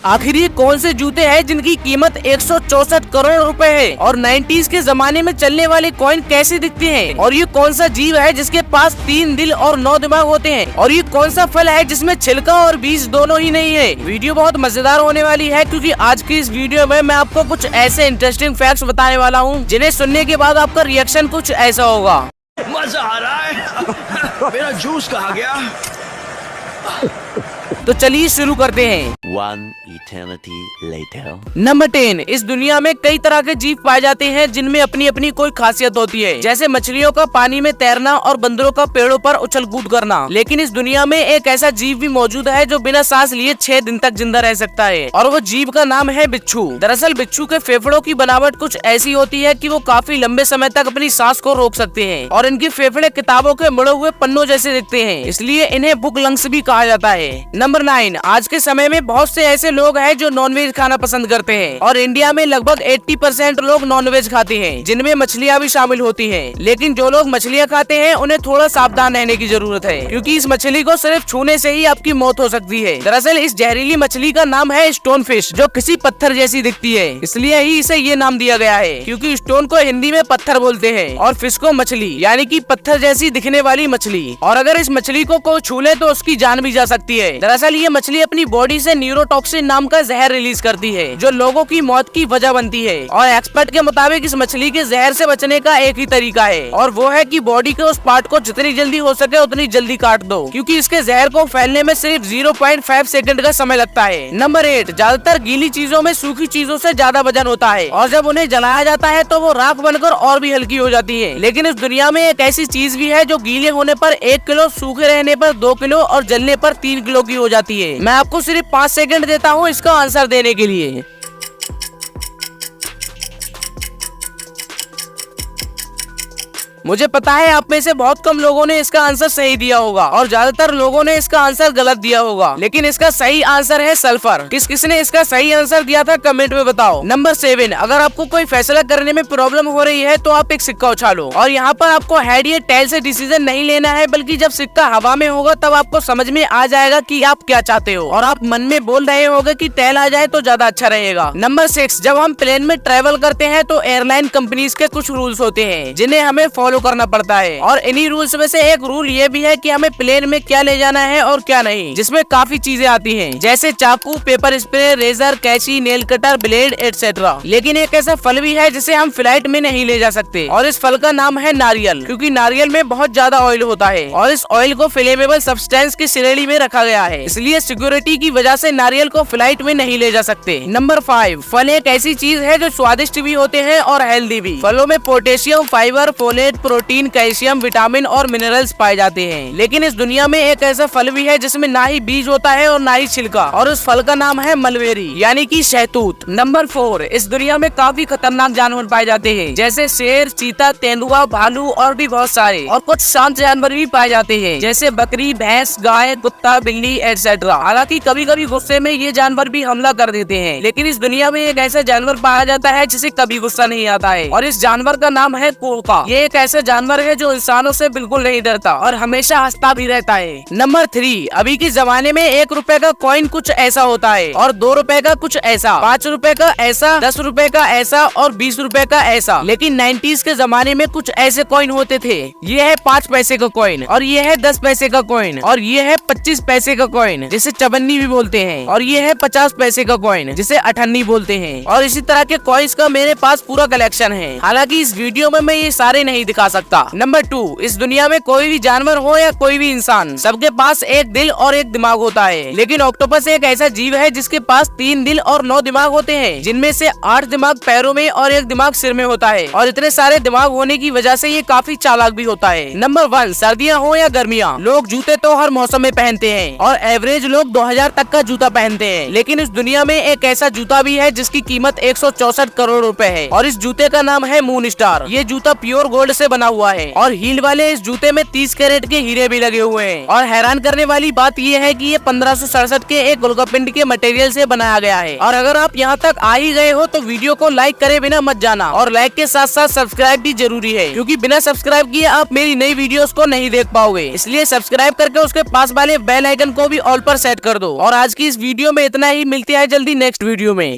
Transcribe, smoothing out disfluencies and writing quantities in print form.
आखिर ये कौन से जूते हैं जिनकी कीमत 164 करोड़ रुपए है? और 90s के जमाने में चलने वाले कॉइन कैसे दिखते हैं? और ये कौन सा जीव है जिसके पास 3 दिल और 9 दिमाग होते हैं? और ये कौन सा फल है जिसमें छिलका और बीज दोनों ही नहीं है? वीडियो बहुत मजेदार होने वाली है, क्योंकि आज की इस वीडियो में मैं आपको कुछ ऐसे इंटरेस्टिंग फैक्ट्स बताने वाला हूँ जिन्हें सुनने के बाद आपका रिएक्शन कुछ ऐसा होगा। मजा आ रहा है। मेरा जूस कहाँ गया? तो चलिए शुरू करते हैं। One eternity later. नंबर 10। इस दुनिया में कई तरह के जीव पाए जाते हैं जिनमें अपनी अपनी कोई खासियत होती है, जैसे मछलियों का पानी में तैरना और बंदरों का पेड़ों पर उछल कूद करना। लेकिन इस दुनिया में एक ऐसा जीव भी मौजूद है जो बिना सांस लिए 6 दिन तक जिंदा रह सकता है, और वो जीव का नाम है बिच्छू। दरअसल बिच्छू के फेफड़ों की बनावट कुछ ऐसी होती है कि वो काफी लंबे समय तक अपनी सांस को रोक सकते हैं, और इनके फेफड़े किताबों के मुड़े हुए पन्नों जैसे दिखते हैं, इसलिए इन्हें बुक लंग्स भी कहा जाता है। नंबर 9। आज के समय में बहुत से ऐसे लोग हैं जो नॉनवेज खाना पसंद करते हैं, और इंडिया में लगभग 80% लोग नॉनवेज खाते हैं, जिनमें मछलियाँ भी शामिल होती हैं। लेकिन जो लोग मछलियाँ खाते हैं उन्हें थोड़ा सावधान रहने की जरूरत है, क्योंकि इस मछली को सिर्फ छूने से ही आपकी मौत हो सकती है। दरअसल इस जहरीली मछली का नाम है स्टोन फिश, जो किसी पत्थर जैसी दिखती है, इसलिए ही इसे ये नाम दिया गया है, क्योंकि स्टोन को हिंदी में पत्थर बोलते हैं और फिश को मछली, यानी कि पत्थर जैसी दिखने वाली मछली। और अगर इस मछली को कोई छू ले तो उसकी जान भी जा सकती है। दरअसल ये मछली अपनी बॉडी से न्यूरोटॉक्सिन नाम का जहर रिलीज करती है, जो लोगों की मौत की वजह बनती है। और एक्सपर्ट के मुताबिक इस मछली के जहर से बचने का एक ही तरीका है, और वो है कि बॉडी के उस पार्ट को जितनी जल्दी हो सके उतनी जल्दी काट दो, क्योंकि इसके जहर को फैलने में सिर्फ 0.5 सेकंड का समय लगता है। नंबर 8। ज्यादातर गीली चीजों में सूखी चीजों से ज्यादा वजन होता है, और जब उन्हें जलाया जाता है तो वो राख बनकर और भी हल्की हो जाती है। लेकिन इस दुनिया में एक ऐसी चीज भी है जो गीले होने पर 1 किलो, सूखे रहने पर 2 किलो और जलने पर 3 किलो की हो जाती है। मैं आपको सिर्फ 5 सेकंड देता हूँ इसका आंसर देने के लिए। मुझे पता है आप में से बहुत कम लोगों ने इसका आंसर सही दिया होगा, और ज्यादातर लोगों ने इसका आंसर गलत दिया होगा, लेकिन इसका सही आंसर है सल्फर। किसने इसका सही आंसर दिया था कमेंट में बताओ। नंबर 7। अगर आपको कोई फैसला करने में प्रॉब्लम हो रही है तो आप एक सिक्का उछालो, और यहाँ पर आपको हेड या टेल से डिसीजन नहीं लेना है, बल्कि जब सिक्का हवा में होगा तब आपको समझ में आ जाएगा कि आप क्या चाहते हो, और आप मन में बोल रहे होगे कि टेल आ जाए तो ज्यादा अच्छा रहेगा। नंबर 6। जब हम प्लेन में ट्रेवल करते हैं तो एयरलाइन कंपनीज के कुछ रूल्स होते हैं जिन्हें हमें फॉलो करना पड़ता है, और इन्हीं रूल्स में से एक रूल ये भी है कि हमें प्लेन में क्या ले जाना है और क्या नहीं, जिसमें काफी चीजें आती हैं, जैसे चाकू, पेपर स्प्रे, रेजर, कैंची, नेल कटर, ब्लेड एटसेट्रा। लेकिन एक ऐसा फल भी है जिसे हम फ्लाइट में नहीं ले जा सकते, और इस फल का नाम है नारियल, क्योंकि नारियल में बहुत ज्यादा ऑयल होता है, और इस ऑयल को फ्लेमेबल सब्सटेंस की श्रेणी में रखा गया है, इसलिए सिक्योरिटी की वजह से नारियल को फ्लाइट में नहीं ले जा सकते। नंबर 5। फल एक ऐसी चीज है जो स्वादिष्ट भी होते हैं और हेल्दी भी। फलों में potassium, fibre, folate, protein, calcium, vitamin और मिनरल्स पाए जाते हैं। लेकिन इस दुनिया में एक ऐसा फल भी है जिसमें ना ही बीज होता है और ना ही छिलका, और उस फल का नाम है मलबेरी, यानी कि शहतूत। नंबर 4। इस दुनिया में काफी खतरनाक जानवर पाए जाते हैं, जैसे शेर, चीता, तेंदुआ, भालू और भी बहुत सारे, और कुछ शांत जानवर भी पाए जाते हैं, जैसे बकरी, भैंस, गाय, कुत्ता, बिल्ली एटसेट्रा। हालांकि कभी कभी गुस्से में ये जानवर भी हमला कर देते हैं, लेकिन इस दुनिया में एक ऐसा जानवर पाया जाता है जिसे कभी गुस्सा नहीं आता है, और इस जानवर का नाम है कोका। ये एक ऐसा जानवर है जो इंसानों से बिल्कुल नहीं डरता और हमेशा हंसता भी रहता है। नंबर 3। अभी के जमाने में 1 रुपए का कॉइन कुछ ऐसा होता है, और 2 रुपए का कुछ ऐसा, 5 रुपए का ऐसा, 10 रुपए का ऐसा और 20 रुपए का ऐसा। लेकिन 90s के जमाने में कुछ ऐसे कॉइन होते थे। ये है 5 पैसे का कॉइन, और ये है 10 पैसे का कॉइन, और ये है 25 पैसे का कॉइन जिसे चवन्नी भी बोलते हैं, और ये है 50 पैसे का कॉइन जिसे अठन्नी बोलते हैं। और इसी तरह के कॉइन्स का मेरे पास पूरा कलेक्शन है, हालांकि इस वीडियो में मैं ये सारे नहीं दिखा सकता। नंबर 2। इस दुनिया में कोई भी जानवर हो या कोई भी इंसान, सबके पास एक दिल और एक दिमाग होता है, लेकिन ऑक्टोपस एक ऐसा जीव है जिसके पास 3 दिल और 9 दिमाग होते हैं, जिनमें से 8 दिमाग पैरों में और 1 दिमाग सिर में होता है, और इतने सारे दिमाग होने की वजह से ये काफी चालाक भी होता है। नंबर 1। सर्दियाँ हो या गर्मियाँ, लोग जूते तो हर मौसम में पहनते हैं, और एवरेज लोग 2000 तक का जूता पहनते हैं। लेकिन इस दुनिया में एक ऐसा जूता भी है जिसकी कीमत 164 करोड़ रुपए है, और इस जूते का नाम है मून स्टार। ये जूता प्योर गोल्ड से से बना हुआ है और हील वाले इस जूते में 30 कैरेट के हीरे भी लगे हुए हैं। और हैरान करने वाली बात यह है कि ये 1567 के एक गोल्कापिंड के मटेरियल से बनाया गया है। और अगर आप यहाँ तक आ ही गए हो तो वीडियो को लाइक करे बिना मत जाना और लाइक के साथ साथ सब्सक्राइब भी जरूरी है, क्योंकि बिना सब्सक्राइब किए आप मेरी नई वीडियोस को नहीं देख पाओगे। इसलिए सब्सक्राइब करके उसके पास वाले बेल आइकन को भी ऑल पर सेट कर दो। और आज की इस वीडियो में इतना ही, मिलते हैं जल्दी नेक्स्ट वीडियो में।